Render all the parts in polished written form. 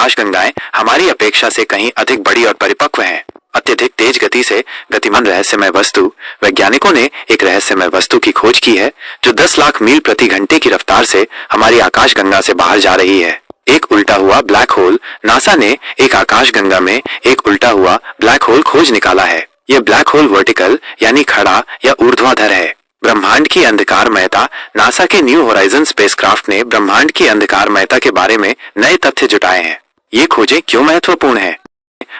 आकाशगंगाएं हमारी अपेक्षा से कहीं अधिक बड़ी और परिपक्व हैं। अत्यधिक तेज गति से गतिमान रहस्यमय वस्तु। वैज्ञानिकों ने एक रहस्यमय वस्तु की खोज की है जो 10 लाख मील प्रति घंटे की रफ्तार से हमारी आकाशगंगा से बाहर जा रही है। एक उल्टा हुआ ब्लैक होल। नासा ने एक आकाशगंगा में एक उल्टा हुआ ब्लैक होल खोज निकाला है। यह ब्लैक होल वर्टिकल यानी खड़ा या ऊर्ध्वाधर है। ब्रह्मांड की अंधकारमयता। नासा के न्यू होराइजन स्पेसक्राफ्ट ने ब्रह्मांड की अंधकारमयता के बारे में नए तथ्य जुटाए हैं। ये खोजें क्यों महत्वपूर्ण है?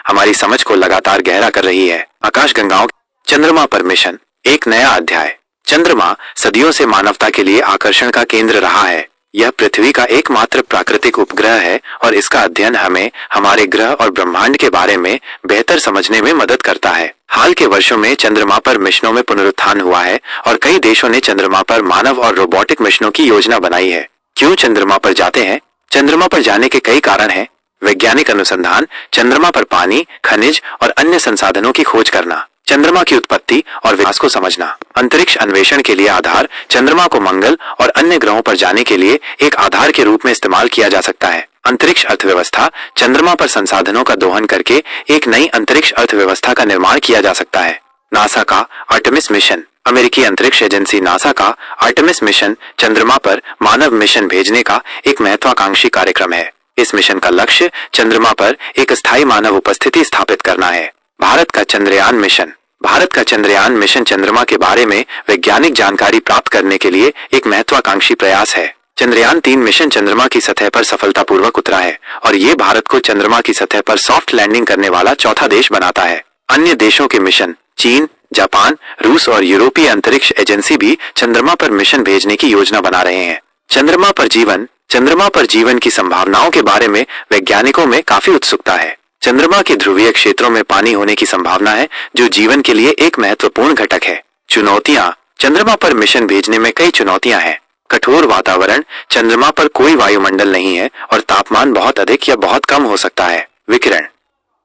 हमारी समझ को लगातार गहरा कर रही है। आकाशगंगाओं। चंद्रमा पर मिशन। एक नया अध्याय। चंद्रमा सदियों से मानवता के लिए आकर्षण का केंद्र रहा है। यह पृथ्वी का एकमात्र प्राकृतिक उपग्रह है और इसका अध्ययन हमें हमारे ग्रह और ब्रह्मांड के बारे में बेहतर समझने में मदद करता है। हाल के वर्षों में चंद्रमा पर मिशनों में पुनरुत्थान हुआ है और कई देशों ने चंद्रमा पर मानव और रोबोटिक मिशनों की योजना बनाई है। क्यों चंद्रमा पर जाते हैं? चंद्रमा पर जाने के कई कारण हैं। वैज्ञानिक अनुसंधान। चंद्रमा पर पानी, खनिज और अन्य संसाधनों की खोज करना। चंद्रमा की उत्पत्ति और विकास को समझना। अंतरिक्ष अन्वेषण के लिए आधार। चंद्रमा को मंगल और अन्य ग्रहों पर जाने के लिए एक आधार के रूप में इस्तेमाल किया जा सकता है। अंतरिक्ष अर्थव्यवस्था। चंद्रमा पर संसाधनों का दोहन करके एक नई अंतरिक्ष अर्थव्यवस्था का निर्माण किया जा सकता है। नासा का आर्टेमिस मिशन। अमेरिकी अंतरिक्ष एजेंसी नासा का आर्टेमिस मिशन चंद्रमा पर मानव मिशन भेजने का एक महत्वाकांक्षी कार्यक्रम है। इस मिशन का लक्ष्य चंद्रमा पर एक स्थायी मानव उपस्थिति स्थापित करना है। भारत का चंद्रयान मिशन। भारत का चंद्रयान मिशन चंद्रमा के बारे में वैज्ञानिक जानकारी प्राप्त करने के लिए एक महत्वाकांक्षी प्रयास है। चंद्रयान 3 मिशन चंद्रमा की सतह पर सफलतापूर्वक उतरा है और ये भारत को चंद्रमा की सतह पर सॉफ्ट लैंडिंग करने वाला चौथा देश बनाता है। अन्य देशों के मिशन। चीन, जापान, रूस और यूरोपीय अंतरिक्ष एजेंसी भी चंद्रमा पर मिशन भेजने की योजना बना रहे हैं। चंद्रमा पर जीवन। चंद्रमा पर जीवन की संभावनाओं के बारे में वैज्ञानिकों में काफी उत्सुकता है। चंद्रमा के ध्रुवीय क्षेत्रों में पानी होने की संभावना है जो जीवन के लिए एक महत्वपूर्ण घटक है। चुनौतियां। चंद्रमा पर मिशन भेजने में कई चुनौतियां हैं। कठोर वातावरण। चंद्रमा पर कोई वायुमंडल नहीं है और तापमान बहुत अधिक या बहुत कम हो सकता है। विकिरण।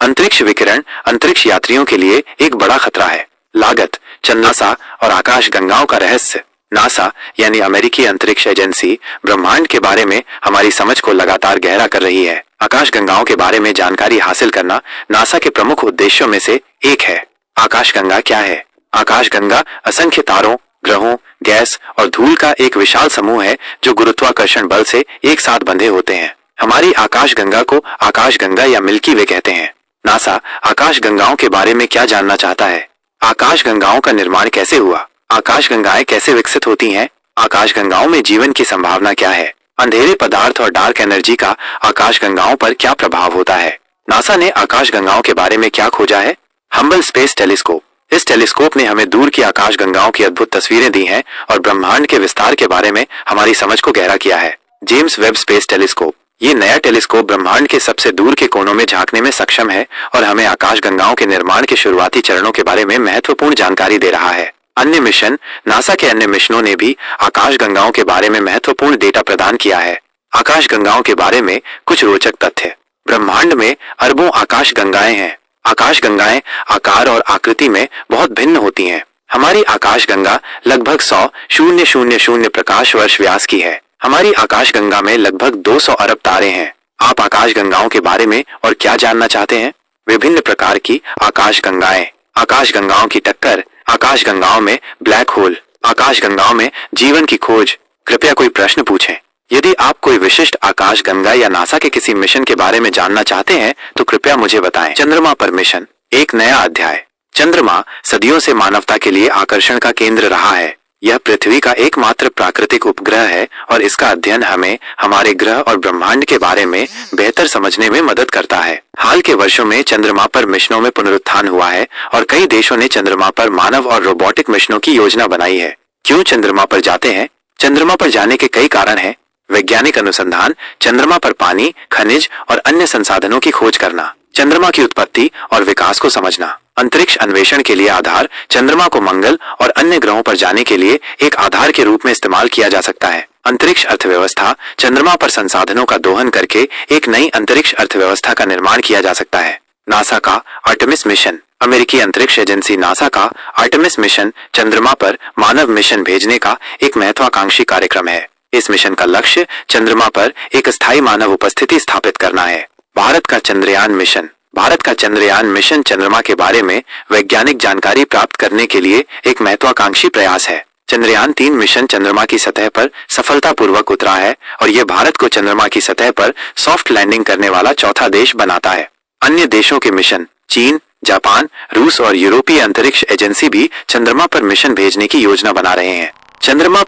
अंतरिक्ष विकिरण अंतरिक्ष यात्रियों के लिए एक बड़ा खतरा है। लागत। नासा और आकाशगंगाओं का रहस्य। नासा यानी अमेरिकी अंतरिक्ष एजेंसी ब्रह्मांड के बारे में हमारी समझ को लगातार गहरा कर रही है। आकाशगंगाओं के बारे में जानकारी हासिल करना नासा के प्रमुख उद्देश्यों में से एक है। आकाशगंगा क्या है? आकाशगंगा असंख्य तारों, ग्रहों, गैस और धूल का एक विशाल समूह है जो गुरुत्वाकर्षण बल से एक साथ बंधे होते हैं। हमारी आकाशगंगा को आकाशगंगा या मिल्की वे कहते हैं। नासा आकाशगंगाओं के बारे में क्या जानना चाहता है? आकाशगंगाओं का निर्माण कैसे हुआ? आकाशगंगाएं कैसे विकसित होती हैं? आकाशगंगाओं में जीवन की संभावना क्या है? अंधेरे पदार्थ और डार्क एनर्जी का आकाशगंगाओं पर क्या प्रभाव होता है? नासा ने आकाशगंगाओं के बारे में क्या खोजा है? Humble space telescope. इस टेलीस्कोप ने हमें दूर की आकाशगंगाओं की अद्भुत तस्वीरें दी हैं और ब्रह्मांड के विस्तार के बारे में हमारी समझ को गहरा किया है। James Webb space telescope. ये नया टेलीस्कोप ब्रह्मांड के सबसे दूर के कोनों में झांकने में सक्षम है और हमें आकाशगंगाओं के निर्माण के शुरुआती चरणों के बारे में महत्वपूर्ण जानकारी दे रहा है। अन्य मिशन। नासा के अन्य मिशनों ने भी आकाशगंगाओं के बारे में महत्वपूर्ण डेटा प्रदान किया है। आकाशगंगाओं के बारे में कुछ रोचक तथ्य। ब्रह्मांड में अरबों आकाशगंगाएं हैं। आकाशगंगाएं आकार और आकृति में बहुत भिन्न होती हैं। हमारी आकाशगंगा लगभग 100,000 प्रकाश वर्ष व्यास की है। हमारी आकाशगंगा में लगभग 200 अरब तारे हैं। आप आकाशगंगाओं के बारे में और क्या जानना चाहते हैं? विभिन्न प्रकार की आकाशगंगाएं। आकाशगंगाओं की टक्कर। आकाशगंगाओं में ब्लैक होल। आकाशगंगाओं में जीवन की खोज। कृपया कोई प्रश्न पूछें। यदि आप कोई विशिष्ट आकाशगंगा या नासा के किसी मिशन के बारे में जानना चाहते हैं तो कृपया मुझे बताएं। चंद्रमा पर मिशन। एक नया अध्याय। चंद्रमा सदियों से मानवता के लिए आकर्षण का केंद्र रहा है। यह पृथ्वी का एकमात्र प्राकृतिक उपग्रह है और इसका अध्ययन हमें हमारे ग्रह और ब्रह्मांड के बारे में बेहतर समझने में मदद करता है। हाल के वर्षों में चंद्रमा पर मिशनों में पुनरुत्थान हुआ है और कई देशों ने चंद्रमा पर मानव और रोबोटिक मिशनों की योजना बनाई है। क्यों चंद्रमा पर जाते हैं? चंद्रमा पर जाने के कई कारण हैं। वैज्ञानिक अनुसंधान। चंद्रमा पर पानी, खनिज और अन्य संसाधनों की खोज करना। चंद्रमा की उत्पत्ति और विकास को समझना। अंतरिक्ष अन्वेषण के लिए आधार। चंद्रमा को मंगल और अन्य ग्रहों पर जाने के लिए एक आधार के रूप में इस्तेमाल किया जा सकता है। अंतरिक्ष अर्थव्यवस्था। चंद्रमा पर संसाधनों का दोहन करके एक नई अंतरिक्ष अर्थव्यवस्था का निर्माण किया जा सकता है। नासा का आर्टेमिस मिशन। अमेरिकी अंतरिक्ष एजेंसी नासा का आर्टेमिस मिशन चंद्रमा पर मानव मिशन भेजने का एक महत्वाकांक्षी कार्यक्रम है। इस मिशन का लक्ष्य चंद्रमा पर एक स्थायी मानव उपस्थिति स्थापित करना है। भारत का चंद्रयान मिशन। भारत का चंद्रयान मिशन चंद्रमा के बारे में वैज्ञानिक जानकारी प्राप्त करने के लिए एक महत्वाकांक्षी प्रयास है। चंद्रयान 3 मिशन चंद्रमा की सतह पर सफलतापूर्वक उतरा है और यह भारत को चंद्रमा की सतह पर सॉफ्ट लैंडिंग करने वाला चौथा देश बनाता है। अन्य देशों के मिशन चीन, जापान, रूस और यूरोपीय अंतरिक्ष एजेंसी भी चंद्रमा पर मिशन भेजने की योजना बना रहे हैं। चंद्रमा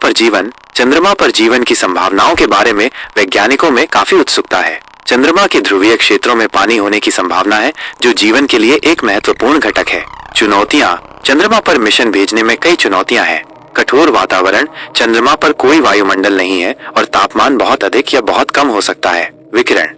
पर जीवन की संभावनाओं के बारे में वैज्ञानिकों में काफी उत्सुकता है। चंद्रमा के ध्रुवीय क्षेत्रों में पानी होने की संभावना है, जो जीवन के लिए एक महत्वपूर्ण घटक है। चुनौतियां। चंद्रमा पर मिशन भेजने में कई चुनौतियां हैं। कठोर वातावरण, चंद्रमा पर कोई वायुमंडल नहीं है और तापमान बहुत अधिक या बहुत कम हो सकता है। विकिरण।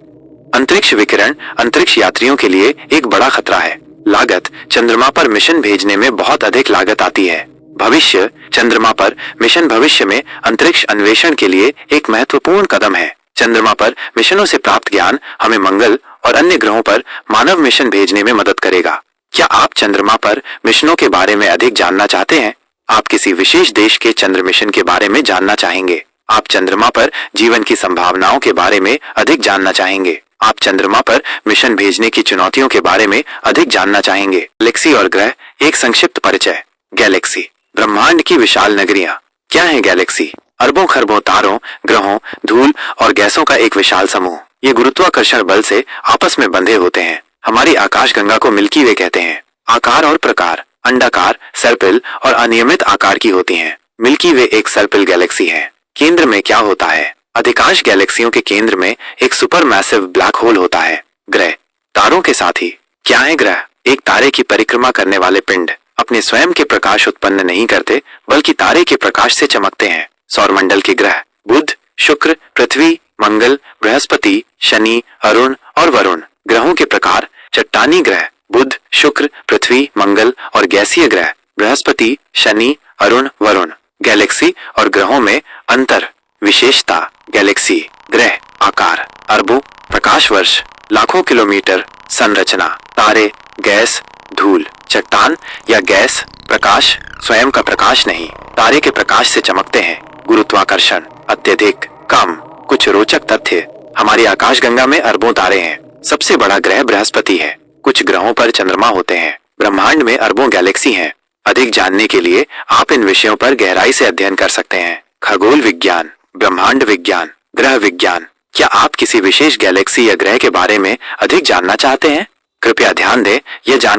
अंतरिक्ष विकिरण अंतरिक्ष यात्रियों के लिए एक बड़ा खतरा है। लागत। चंद्रमा पर मिशन भेजने में बहुत अधिक लागत आती है। भविष्य। चंद्रमा पर मिशन भविष्य में अंतरिक्ष अन्वेषण के लिए एक महत्वपूर्ण कदम है। चंद्रमा पर मिशनों से प्राप्त ज्ञान हमें मंगल और अन्य ग्रहों पर मानव मिशन भेजने में मदद करेगा। क्या आप चंद्रमा पर मिशनों के बारे में अधिक जानना चाहते हैं? आप किसी विशेष देश के चंद्र मिशन के बारे में जानना चाहेंगे? आप चंद्रमा पर जीवन की संभावनाओं के बारे में अधिक जानना चाहेंगे? आप चंद्रमा पर मिशन भेजने की चुनौतियों के बारे में अधिक जानना चाहेंगे? गैलेक्सी और ग्रह, एक संक्षिप्त परिचय। गैलेक्सी, ब्रह्मांड की विशाल नगरियां। क्या है गैलेक्सी? अरबों खरबों तारों, ग्रहों, धूल और गैसों का एक विशाल समूह। ये गुरुत्वाकर्षण बल से आपस में बंधे होते हैं। हमारी आकाशगंगा को मिल्की वे कहते हैं। आकार और प्रकार। अंडाकार, सर्पिल और अनियमित आकार की होती हैं। मिल्की वे एक सर्पिल गैलेक्सी है। केंद्र में क्या होता है? अधिकांश गैलेक्सियों के केंद्र में एक सुपर मैसिव ब्लैक होल होता है। ग्रह, तारों के साथी। क्या है ग्रह? एक तारे की परिक्रमा करने वाले पिंड। अपने स्वयं के प्रकाश उत्पन्न नहीं करते, बल्कि तारे के प्रकाश से चमकते हैं। सौरमंडल के ग्रह। बुध, शुक्र, पृथ्वी, मंगल, बृहस्पति, शनि, अरुण और वरुण। ग्रहों के प्रकार। चट्टानी ग्रह। बुध, शुक्र, पृथ्वी, मंगल और गैसीय ग्रह। बृहस्पति, शनि, अरुण, वरुण। गैलेक्सी और ग्रहों में अंतर। विशेषता। गैलेक्सी, ग्रह, आकार, अरबों, प्रकाश वर्ष, लाखों किलोमीटर। संरचना। तारे, गैस, धूल। चट्टान या गैस, प्रकाश, स्वयं का प्रकाश नहीं, तारे के प्रकाश से चमकते हैं। गुरुत्वाकर्षण, अत्यधिक, कम। कुछ रोचक तथ्य। हमारी आकाशगंगा में अरबों तारे हैं। सबसे बड़ा ग्रह बृहस्पति है। कुछ ग्रहों पर चंद्रमा होते हैं। ब्रह्मांड में अरबों गैलेक्सी हैं। अधिक जानने के लिए आप इन विषयों पर गहराई से अध्ययन कर सकते हैं। खगोल विज्ञान, ब्रह्मांड विज्ञान, ग्रह विज्ञान। क्या आप किसी विशेष गैलेक्सी या ग्रह के बारे में अधिक जानना चाहते हैं? कृपया ध्यान दें, यह जानकारी